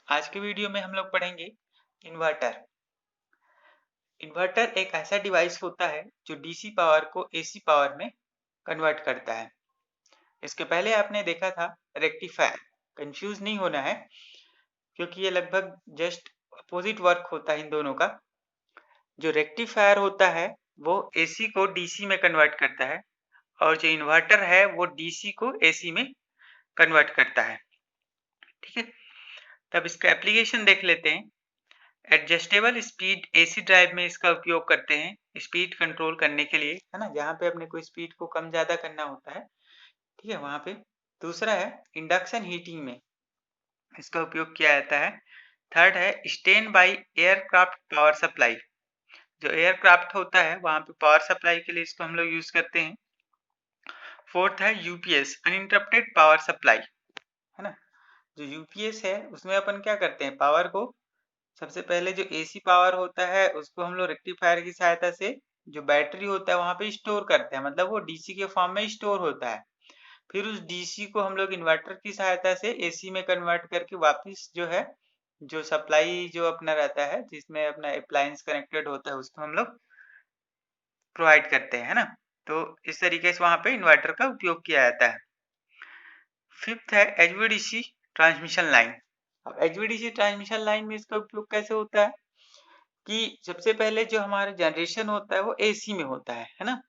आज के वीडियो में हम लोग पढ़ेंगे इन्वर्टर। इन्वर्टर एक ऐसा डिवाइस होता है जो डीसी पावर को एसी पावर में कन्वर्ट करता है। इसके पहले आपने देखा था रेक्टिफायर। कंफ्यूज नहीं होना है क्योंकि ये लगभग जस्ट अपोजिट वर्क होता है इन दोनों का। जो रेक्टिफायर होता है वो एसी को डीसी में कन्वर्ट करता है और जो इन्वर्टर है वो डीसी को एसी में कन्वर्ट करता है। ठीक है, तब इसका एप्लीकेशन देख लेते हैं। एडजस्टेबल स्पीड एसी ड्राइव में इसका उपयोग करते हैं स्पीड कंट्रोल करने के लिए, है ना, जहाँ पे अपने को स्पीड को कम ज्यादा करना होता है। ठीक है, वहां पे। दूसरा है इंडक्शन हीटिंग में इसका उपयोग किया जाता है। थर्ड है stand by aircraft power supply. जो एयरक्राफ्ट होता है वहां पे पावर सप्लाई के लिए इसको हम लोग यूज करते हैं। फोर्थ है यूपीएस अनइंटरप्टेड पावर सप्लाई, है ना। जो यूपीएस है उसमें अपन क्या करते हैं, पावर को सबसे पहले जो एसी पावर होता है उसको हम लोग रेक्टिफायर की सहायता से जो बैटरी होता है वहां पे स्टोर करते हैं, मतलब वो डीसी के फॉर्म में स्टोर होता है। फिर उस डीसी को हम लोग इन्वर्टर की सहायता से एसी में कन्वर्ट करके वापस जो है, जो सप्लाई जो अपना रहता है जिसमें अपना अप्लायंस कनेक्टेड होता है उसको हम लोग प्रोवाइड करते हैं, है ना। तो इस तरीके से वहां पे इन्वर्टर का उपयोग किया जाता है। फिफ्थ है एचवीडीसी ट्रांसमिशन लाइन। अब एचवीडीसी ट्रांसमिशन लाइन में इसका उपयोग कैसे होता है कि सबसे पहले जो हमारा जनरेशन होता है वो एसी में होता है ना।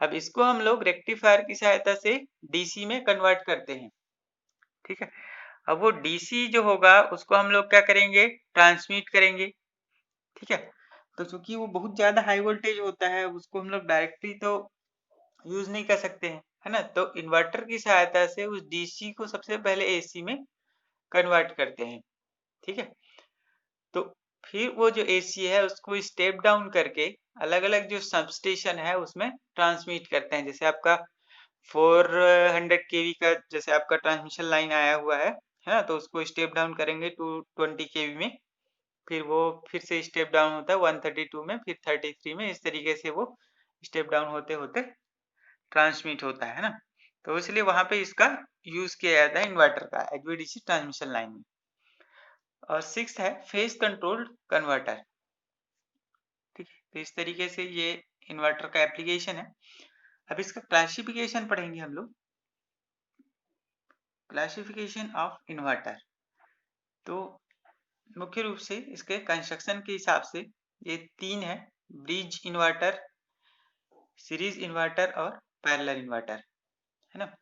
अब इसको हम लोग रेक्टिफायर की सहायता से डीसी में कन्वर्ट करते हैं। ठीक है, अब वो डीसी जो होगा उसको हम लोग क्या करेंगे, ट्रांसमिट करेंगे। ठीक है, तो चूंकि वो बहुत ज्यादा हाई वोल्टेज होता है उसको हम लोग डायरेक्टली तो यूज नहीं कर सकते हैं, है ना। तो इन्वर्टर की सहायता से उस डीसी को सबसे पहले एसी में कन्वर्ट करते हैं। ठीक है, तो फिर वो जो एसी है उसको स्टेप डाउन करके अलग अलग जो सबस्टेशन है उसमें ट्रांसमिट करते हैं। जैसे आपका 400 केवी का जैसे आपका ट्रांसमिशन लाइन आया हुआ है ना, तो उसको स्टेप डाउन करेंगे टू 20 केवी में। फिर वो फिर से स्टेप डाउन होता है 132 में, फिर 33 में। इस तरीके से वो स्टेप डाउन होते होते ट्रांसमिट होता है ना। तो इसलिए वहां पे इसका यूज किया जाता है इन्वर्टर का एचवीडीसी ट्रांसमिशन लाइन में। और सिक्स है फेज कंट्रोल्ड कन्वर्टर। ठीक है, तो इस तरीके से ये इन्वर्टर का एप्लीकेशन है। अब इसका क्लासिफिकेशन पढ़ेंगे हम लोग, क्लासिफिकेशन ऑफ इन्वर्टर। तो मुख्य रूप से इसके कंस्ट्रक्शन के हिसाब से ये तीन है, ब्रिज इन्वर्टर, सीरीज इन्वर्टर और पैरेलल इन्वर्टर, है ना।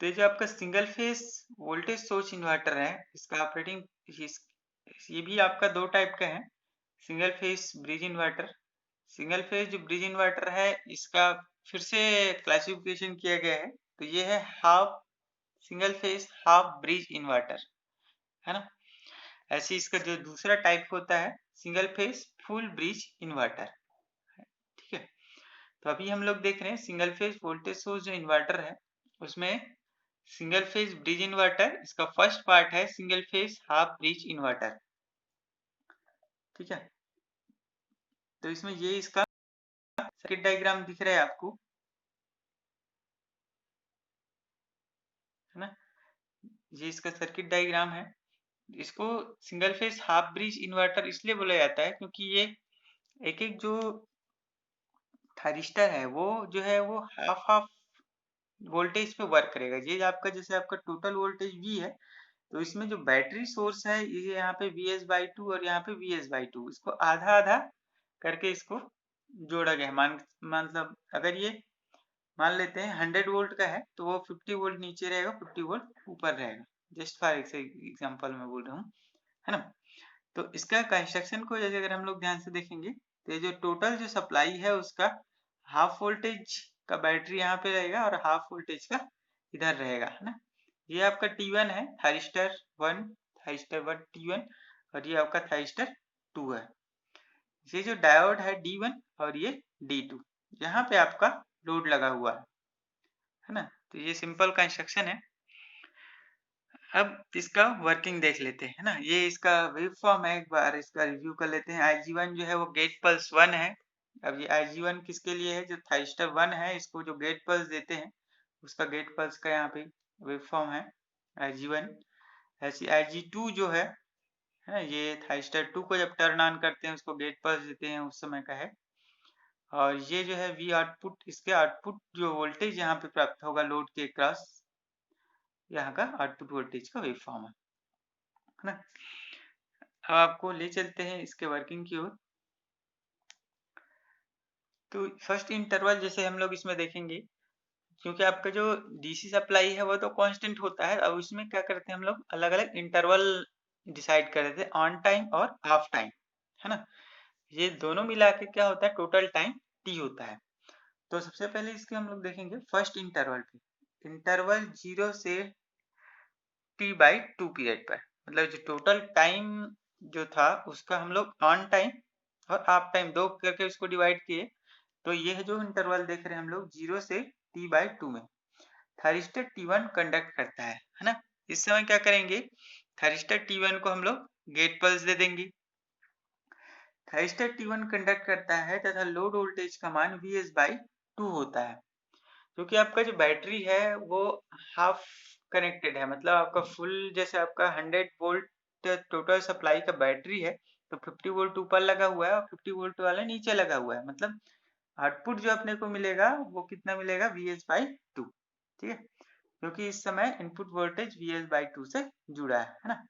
तो ये जो आपका single phase voltage source inverter है इसका ऑपरेटिंग ये भी आपका दो टाइप का है, single phase bridge inverter. Single phase जो ब्रिज इन्वर्टर है इसका फिर से क्लासिफिकेशन किया गया है, तो ये है half single phase half bridge inverter, है ना। ऐसे इसका जो दूसरा टाइप होता है single phase full bridge inverter. ठीक है, तो अभी हम लोग देख रहे हैं सिंगल फेज वोल्टेज सोर्स जो इन्वर्टर है उसमें सिंगल फेज ब्रिज इन्वर्टर, इसका फर्स्ट पार्ट है single phase half bridge inverter. ठीक है, तो इसमें ये इसका सर्किट डायग्राम दिख रहा है आपको, है ना। ये इसका सर्किट डायग्राम है। इसको single phase half bridge inverter इसलिए बोला जाता है क्योंकि ये एक एक जो थारिस्टर है वो जो है वो हाफ हाफ वोल्टेज पे वर्क करेगा। ये आपका जैसे आपका टोटल वोल्टेज V है, तो इसमें जो बैटरी सोर्स है ये यहाँ पे Vs/2 और यहाँ पे Vs/2, इसको आधा आधा करके इसको जोड़ा गया है। मतलब अगर ये मान लेते हैं 100 वोल्ट का है तो वो 50 वोल्ट नीचे रहेगा, 50 वोल्ट ऊपर रहेगा। जस्ट फॉर एग्जांपल में बोल रहा हूँ, है ना। तो इसका कंस्ट्रक्शन को जैसे अगर हम लोग ध्यान से देखेंगे तो ये जो टोटल जो सप्लाई है उसका हाफ वोल्टेज का बैटरी यहाँ पे रहेगा और हाफ वोल्टेज का इधर रहेगा, है ना। ये आपका T1 है, थारिस्टर 1, थारिस्टर 1 T1, और ये आपका थारिस्टर 2 है। ये जो डायोड है D1 और ये D2, यहाँ पे आपका लोड लगा हुआ है ना। तो ये सिंपल कंस्ट्रक्शन है। अब इसका वर्किंग देख लेते हैं ना। ये इसका वेव फॉर्म है, एक बार इसका रिव्यू कर लेते हैं। IG1 जो है वो गेट पल्स 1 है। अब ये IG1 किसके लिए है, जो थाइस्टर 1 है इसको जो गेट पल्स देते हैं उसका गेट पल्स का यहाँ पे वेव फॉर्म है IG1। ऐसी Ig2 जो है ना, ये थाइस्टर 2 को जब टर्न ऑन करते हैं, उसको गेट पल्स देते हैं, उस समय का है। और ये जो है V आउटपुट, इसके आउटपुट जो वोल्टेज यहाँ पे प्राप्त होगा लोड के क्रॉस, यहाँ का आउटपुट वोल्टेज का वेव फॉर्म है ना। अब आपको ले चलते हैं इसके वर्किंग की ओर। तो फर्स्ट इंटरवल जैसे हम लोग इसमें देखेंगे, क्योंकि आपका जो डीसी सप्लाई है वो तो कांस्टेंट होता है। अब उसमें क्या करते हैं हम लोग, अलग अलग इंटरवल डिसाइड कर देते हैं, ऑन टाइम और ऑफ टाइम, है ना। ये दोनों मिला के क्या होता है, टोटल टाइम टी होता है। तो सबसे पहले इसके हम लोग देखेंगे फर्स्ट इंटरवल पे, इंटरवल 0 से t/2 पीरियड पर, मतलब जो टोटल टाइम जो था उसका हम लोग ऑन टाइम और ऑफ टाइम दो करके उसको डिवाइड किए। तो ये जो इंटरवल देख रहे हैं हम लोग 0 से t/2 में थायरिस्टर T1 कंडक्ट करता है ना। इस समय क्या करेंगे, थायरिस्टर T1 को हम लोग गेट पल्स दे देंगे। थायरिस्टर T1 कंडक्ट करता है तथा लोड वोल्टेज का मान Vs/2 होता है। क्योंकि आपका जो बैटरी है वो हाफ कनेक्टेड है, मतलब आपका फुल, जैसे आपका 100 वोल्ट टोटल सप्लाई का बैटरी है, तो 50 वोल्ट ऊपर लगा हुआ है और 50 वोल्ट वाला नीचे लगा हुआ है। मतलब आउटपुट जो अपने को मिलेगा वो कितना मिलेगा, Vs/2, ठीक है। क्योंकि इस समय इनपुट वोल्टेज Vs/2 से जुड़ा है ना।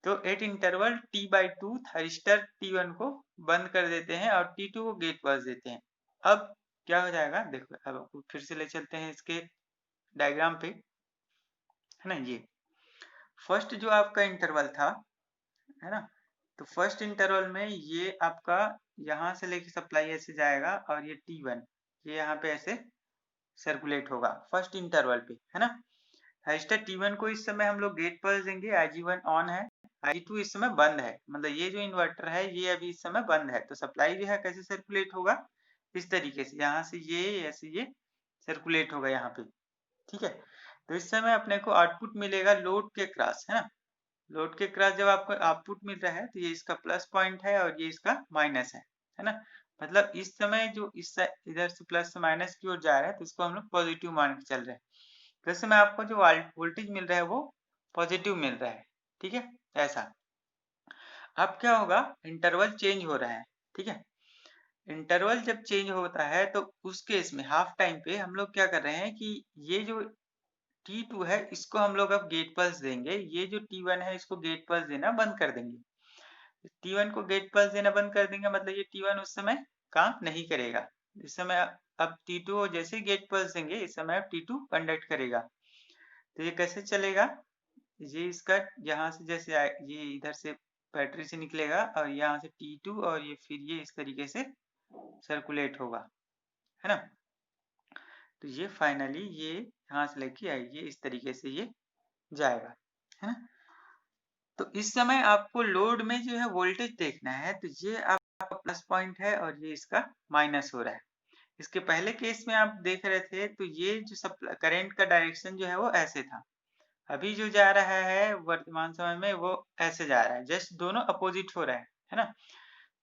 तो eight interval t/2 thyristor T1 को बंद कर देते हैं और T2 को गेट पल्स देते हैं। अब क्या हो जाएगा, देखो अब आपको फिर से ले चलते हैं इसके डायग्राम पे, है ना। ये फर्स्ट जो आपका इंटरवल था, है ना, तो फर्स्ट इंटरवल में ये आपका यहाँ से लेके सप्लाई ऐसे जाएगा और ये T1 ये यहाँ पे ऐसे सर्कुलेट होगा फर्स्ट इंटरवल पे, है ना। थायरिस्टर T1 को इस समय हम लोग गेट पल्स देंगे, Ig1 ऑन है, Ig2 इस समय बंद है, मतलब ये जो इन्वर्टर है ये अभी इस समय बंद है। तो सप्लाई जो है कैसे सर्कुलेट होगा, इस तरीके से, यहाँ से ये ऐसे ये सर्कुलेट होगा यहाँ पे, ठीक है। तो इस समय अपने को आउटपुट मिलेगा लोड के क्रॉस, है ना। लोड के क्रॉस जब आपको आउटपुट मिल रहा है तो ये इसका प्लस पॉइंट है और ये इसका माइनस है ना। मतलब इस समय जो इस इधर से प्लस से माइनस की ओर जा रहा है तो इसको हम लोग पॉजिटिव मान के चल रहे हैं। तो इस समय आपको जो वोल्टेज मिल रहा है वो पॉजिटिव मिल रहा है, ठीक है, ऐसा। अब क्या होगा, इंटरवल चेंज हो रहा है, ठीक है। इंटरवल जब चेंज होता है तो उस केस में हाफ टाइम पे हम लोग क्या कर रहे हैं कि ये जो T2 है इसको हम लोग अब गेट पल्स देंगे, ये जो T1 है इसको गेट पल्स देना बंद कर देंगे। T1 को गेट पल्स देना बंद कर देंगे, मतलब ये T1 उस समय काम नहीं करेगा। इस समय अब T2 को जैसे ही गेट पल्स देंगे इस समय अब T2 कंडक्ट करेगा। तो ये कैसे चलेगा, ये इसका यहाँ से जैसे ये इधर से बैटरी से निकलेगा और यहाँ से T2 और ये फिर ये इस तरीके से सर्कुलेट होगा, है ना। तो ये फाइनली ये यहाँ से लेके आइए इस तरीके से ये जाएगा, है ना। तो इस समय आपको लोड में जो है वोल्टेज देखना है, तो ये आपका प्लस पॉइंट है और ये इसका माइनस हो रहा है। इसके पहले केस में आप देख रहे थे तो ये जो करंट का डायरेक्शन जो है वो ऐसे था, अभी जो जा रहा है वर्तमान समय में वो ऐसे जा रहा है, जस्ट दोनों अपोजिट हो रहा है ना।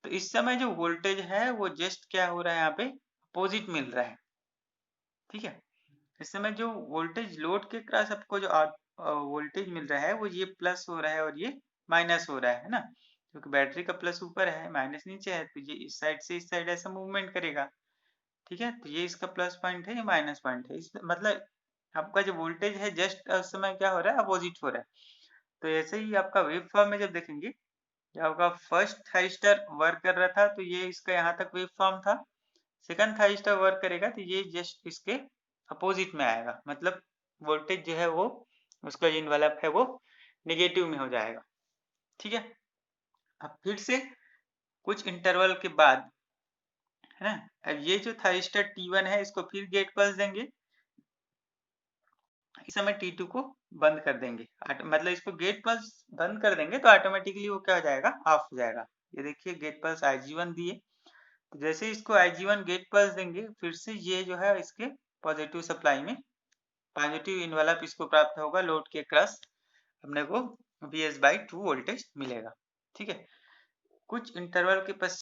तो इस समय जो वोल्टेज है वो जस्ट क्या हो रहा है, यहाँ पे अपोजिट मिल रहा है, ठीक है। इस समय जो वोल्टेज लोड के क्रॉस आपको जो वोल्टेज मिल रहा है वो ये प्लस हो रहा है और ये माइनस हो रहा है ना। क्योंकि बैटरी का प्लस ऊपर है माइनस नीचे है, तो ये इस साइड से इस साइड ऐसा मूवमेंट करेगा, ठीक है। तो ये इसका प्लस पॉइंट है, ये माइनस पॉइंट है, इस मतलब आपका जो वोल्टेज है जस्ट उस समय क्या हो रहा है, अपोजिट हो रहा है। तो ऐसे ही आपका वेव फॉर्म में जब देखेंगे, जब आपका फर्स्ट थाइस्टर वर्क कर रहा था तो ये इसका यहाँ तक वेव फॉर्म था, सेकंड थाइस्टर वर्क करेगा तो ये जस्ट इसके अपोजिट में आएगा, मतलब वोल्टेज जो है वो उसका जो इन्वेलप है वो नेगेटिव में हो जाएगा, ठीक है। अब फिर से कुछ इंटरवल के बाद, है ना, अब ये जो थाइस्टर T1 है इसको फिर गेट पल्स देंगे, इस समय T2 को बंद कर देंगे, मतलब इसको गेट पल्स बंद कर देंगे तो ऑटोमेटिकली वो क्या हो जाएगा, ऑफ हो जाएगा। ये देखिए गेट पल्स Ig1 दिए, तो जैसे ही इसको Ig1 गेट पल्स देंगे फिर से ये जो है इसके पॉजिटिव सप्लाई में पॉजिटिव इन्वेलप इसको प्राप्त होगा, लोड के क्रॉस अपने को Vs/2 वोल्टेज मिलेगा, ठीक है। कुछ इंटरवल के पश्चात